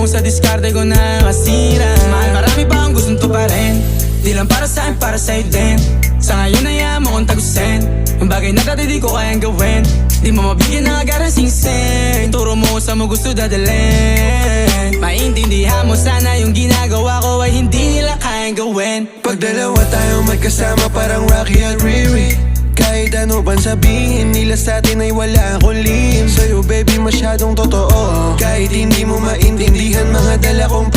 sa diskarte ko na kasira. Mahal, marami pa akong gustong tuparin. Di lang para sa'kin, para sa'yo din. Sa ngayon ayaw mo kong tagusin ang bagay na dati di ko kayang gawin. Di mo mabigyan ng agarang singsing. Turo mo sa mo gusto dadalhin. Maintindihan mo sana yung ginagawa ko ay hindi nila kayang gawin. Pag dalawa tayo magkasama parang Rocky at Riri. Kahit ano ban sabihin nila sa'tin ay wala akong lihim. Sa'yo baby masyadong totoo. Kahit hindi mo maintindihan mga dala kong